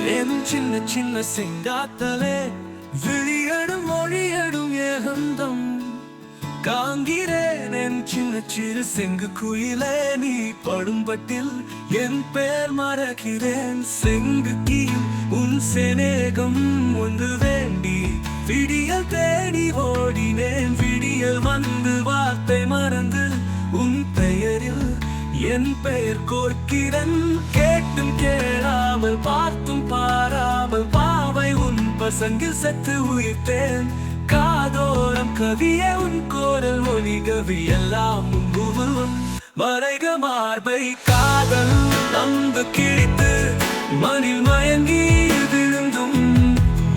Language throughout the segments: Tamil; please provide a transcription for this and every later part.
என் சின்ன சின்ன செங்காத்தலே விழியடும் மொழியடும் ஏகந்தம் காண்கிறேன் என் சின்ன சிறு செங்கு குயிலே நீ படும்பட்டில் என் பேர் மறக்கிறேன் செங்கு கீழ் உன் சேனேகம் ஒன்று வேண்டி விடியல் தேடி ஓடினேன் விடியல் வந்து வார்த்தை மறந்து உன் பெயரில் என் பெயர் கோர்க்கிறன் கேட்டும் கேளாமல் பார்த்தும் பாராமல் பாவை உன் பசங்கில் செத்து உயிர்த்தேன் காதோரம் கவியே உன் கோரல் ஒலி கவி எல்லாம் உன் மறைக மார்பை காதல் நம்பு கிழித்து மணில் மயங்கி விழுந்தும்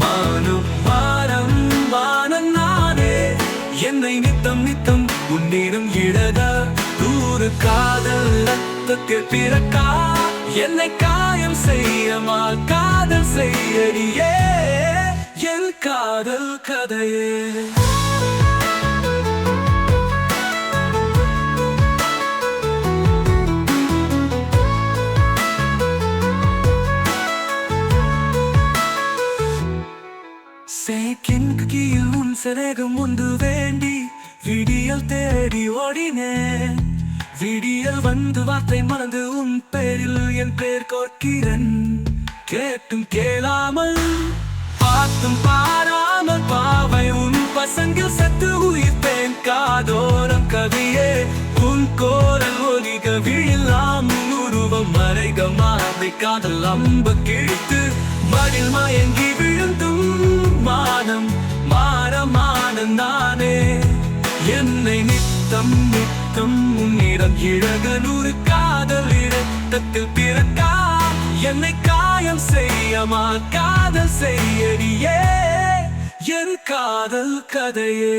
மானும் வாரம் வானம் நானே என்னை நித்தம் நித்தம் உன்னிடம் இழக தூர காதல் ரத்தத்தில் பிறக்கா என்னை காயம் செய்யமால் காதல் செய்யறியே என் காதல் கதையே சேக்கின் உன் சிறகம் ஒன்று வேண்டி விடியல் தேடி ஓடினேன் விடியல் வந்து வார்த்தை மறந்து உன் பேரில் என் பேர் கோர்க்கிறன் கேட்டும் கேளாமல் பார்த்தும் பாராமல் பாவை உன் பசங்கில் சத்து உயிர்த்தேன் காதோரம் கவியே உன் கோரல் ஒலிக விழிலாம் உருவம் மறைக மாதை காதல் அம்பு கிழித்து மடில் மயங்கி விழுந்தும் மானம் மாறமான நானே என்னை நித்தம் நித்தம் உன்னிடம் இழக நூறு காதல் இரத்தத்தில் பிறக்கா என்னை காயம் செய்யமா காதல் செய்யறியே என் காதல் கதையே